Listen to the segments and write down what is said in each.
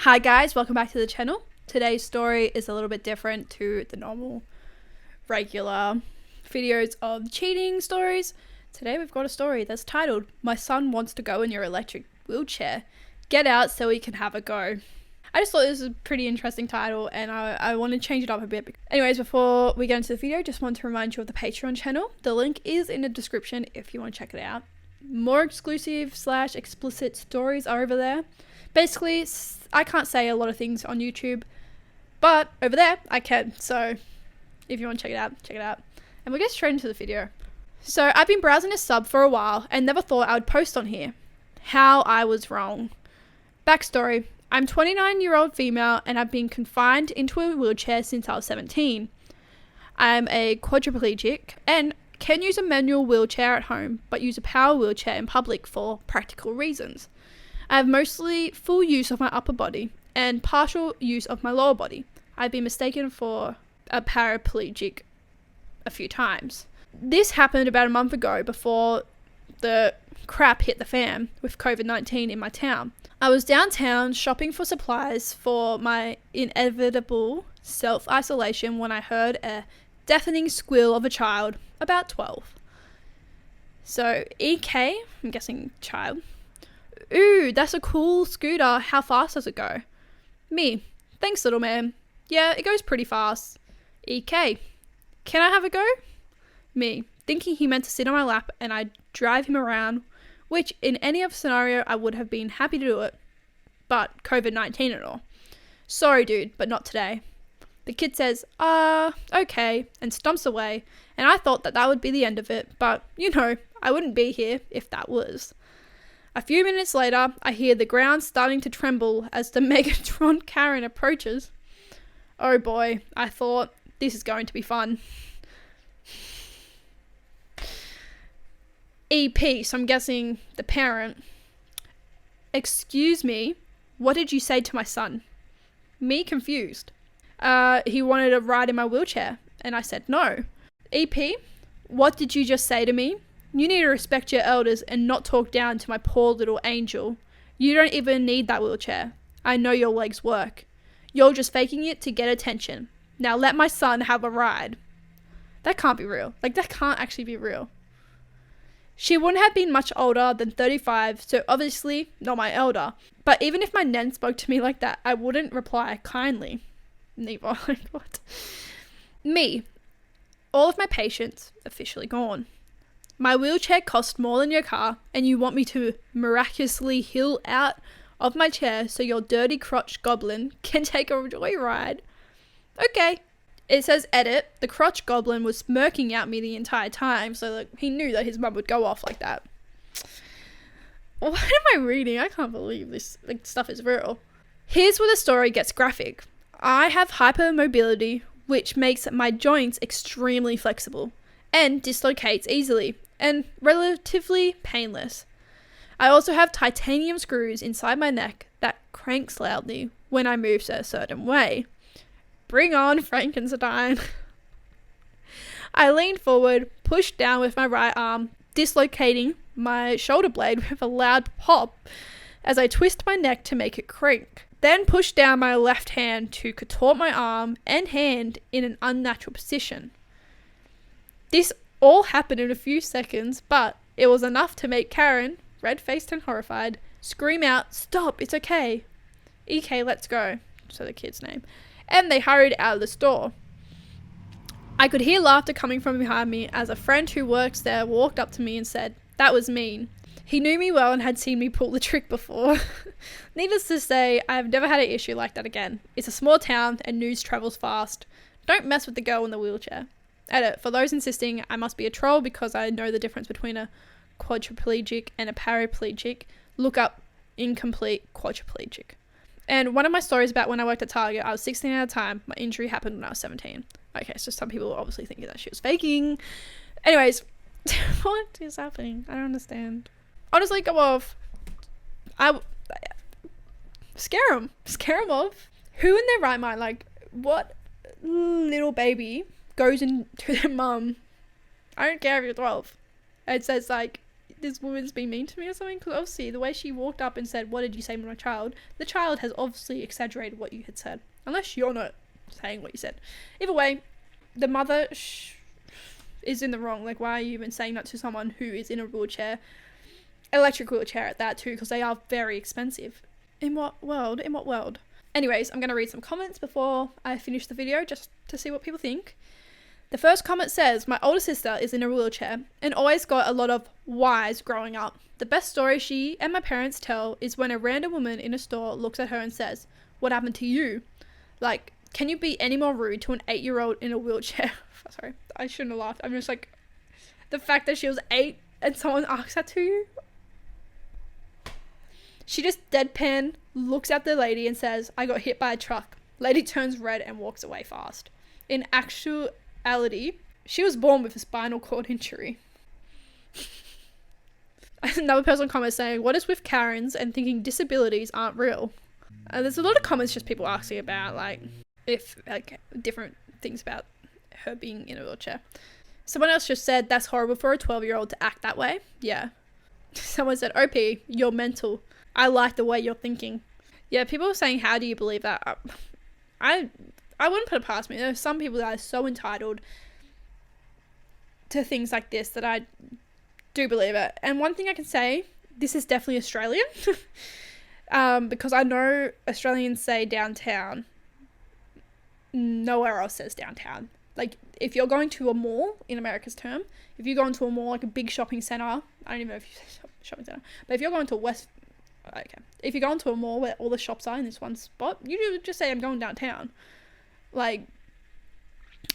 Hi guys, welcome back to the channel. Today's story is a little bit different to the normal, regular videos of cheating stories. Today we've got a story that's titled, "My son wants to go in your electric wheelchair. Get out so we can have a go." I just thought this was a pretty interesting title and I want to change it up a bit. Anyways, before we get into the video, just want to remind you of the Patreon channel. The link is in the description if you want to check it out. More exclusive / explicit stories are over there. Basically, I can't say a lot of things on YouTube, but over there I can. So if you want to check it out, check it out. And we'll get straight into the video. So I've been browsing this sub for a while and never thought I would post on here. How I was wrong. Backstory. I'm 29-year-old female and I've been confined into a wheelchair since I was 17. I'm a quadriplegic and can use a manual wheelchair at home, but use a power wheelchair in public for practical reasons. I have mostly full use of my upper body and partial use of my lower body. I've been mistaken for a paraplegic a few times. This happened about a month ago before the crap hit the fan with COVID-19 in my town. I was downtown shopping for supplies for my inevitable self-isolation when I heard a deafening squeal of a child about 12. So EK, I'm guessing child. "Ooh, that's a cool scooter. How fast does it go?" Me. "Thanks, little man. Yeah, it goes pretty fast." EK. "Can I have a go?" Me. Thinking he meant to sit on my lap and I'd drive him around, which in any other scenario I would have been happy to do it. But COVID-19 and all. "Sorry, dude, but not today." The kid says, okay, and stomps away, and I thought that would be the end of it, but, I wouldn't be here if that was. A few minutes later, I hear the ground starting to tremble as the Megatron Karen approaches. Oh boy, I thought, this is going to be fun. EP, so I'm guessing the parent. "Excuse me, what did you say to my son?" Me, confused. He wanted a ride in my wheelchair, and I said no." EP, "What did you just say to me? You need to respect your elders and not talk down to my poor little angel. You don't even need that wheelchair. I know your legs work. You're just faking it to get attention. Now let my son have a ride." That can't be real. That can't actually be real. She wouldn't have been much older than 35, so obviously not my elder. But even if my nan spoke to me like that, I wouldn't reply kindly. Neither. What? Me. All of my patience officially gone. "My wheelchair cost more than your car, and you want me to miraculously heal out of my chair so your dirty crotch goblin can take a joyride." Okay. It says edit. The crotch goblin was smirking at me the entire time, so he knew that his mum would go off like that. What am I reading? I can't believe this stuff is real. Here's where the story gets graphic. I have hypermobility, which makes my joints extremely flexible and dislocates easily and relatively painless. I also have titanium screws inside my neck that cranks loudly when I move a certain way. Bring on Frankenstein. I lean forward, push down with my right arm, dislocating my shoulder blade with a loud pop as I twist my neck to make it crank. Then push down my left hand to contort my arm and hand in an unnatural position. This all happened in a few seconds, but it was enough to make Karen, red-faced and horrified, scream out, "Stop, it's okay." EK, let's go. So the kid's name. And they hurried out of the store. I could hear laughter coming from behind me as a friend who works there walked up to me and said, "That was mean." He knew me well and had seen me pull the trick before. Needless to say, I have never had an issue like that again. It's a small town and news travels fast. Don't mess with the girl in the wheelchair. Edit. For those insisting I must be a troll because I know the difference between a quadriplegic and a paraplegic, look up incomplete quadriplegic. And one of my stories about when I worked at Target, I was 16 at the time. My injury happened when I was 17. Okay, so some people were obviously thinking that she was faking. Anyways, what is happening? I don't understand. Honestly, go off. Scare them off. Who in their right mind, what little baby goes into their mum? I don't care if you're 12. It says this woman's being mean to me or something, because obviously the way she walked up and said, what did you say to my child, the child has obviously exaggerated what you had said, unless you're not saying what you said. Either way, the mother is in the wrong. Like, why are you even saying that to someone who is in a wheelchair, electric wheelchair at that too, because they are very expensive. In what world? Anyways, I'm going to read some comments before I finish the video, just to see what people think. The first comment says, my older sister is in a wheelchair and always got a lot of whys growing up. The best story she and my parents tell is when a random woman in a store looks at her and says, what happened to you? Like, can you be any more rude to an 8-year-old in a wheelchair? Sorry, I shouldn't have laughed. I'm just like, the fact that she was 8 and someone asks that to you. She just deadpan looks at the lady and says, I got hit by a truck. Lady turns red and walks away fast. In actuality, she was born with a spinal cord injury. Another person comments saying, what is with Karens and thinking disabilities aren't real? There's a lot of comments just people asking about, like, if, like, different things about her being in a wheelchair. Someone else just said, that's horrible for a 12-year-old to act that way. Yeah. Someone said, OP, you're mental. I like the way you're thinking. Yeah, people are saying, how do you believe that? I wouldn't put it past me. There are some people that are so entitled to things like this that I do believe it. And one thing I can say, this is definitely Australian. Because I know Australians say downtown. Nowhere else says downtown. Like, if you're going to a mall, in America's term, if you go into a mall, like a big shopping centre, I don't even know if you say shopping centre, but if you're going to if you go into a mall where all the shops are in this one spot, you just say, I'm going downtown. Like,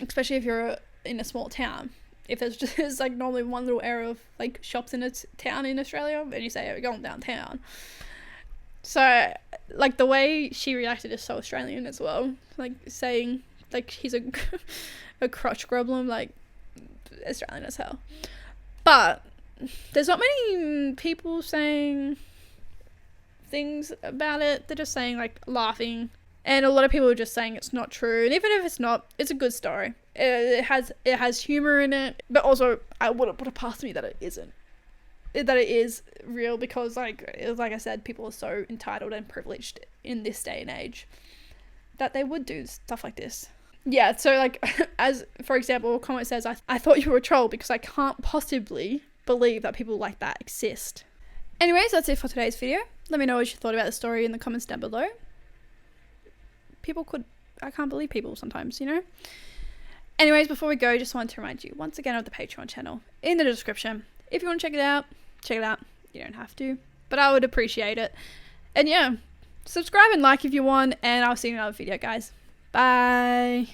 especially if you're in a small town. If there's like normally one little area of like shops in a town in Australia, and you say, oh, we're going downtown. So, like, the way she reacted is so Australian as well. Like, saying, like, he's a crotch problem, like, Australian as hell. But there's not many people saying things about it. They're just saying, like, laughing, and a lot of people are just saying it's not true. And even if it's not, it's a good story. It has humor in it, but also I wouldn't put it past me that it isn't, that it is real, because like I said, people are so entitled and privileged in this day and age that they would do stuff like this. Yeah, so like, as for example, a comment says, I thought you were a troll because I can't possibly believe that people like that exist. Anyways, that's it for today's video. Let me know what you thought about the story in the comments down below. I can't believe people sometimes, you know? Anyways, before we go, just wanted to remind you once again of the Patreon channel in the description. If you want to check it out, check it out. You don't have to, but I would appreciate it. And yeah, subscribe and like if you want, and I'll see you in another video, guys. Bye.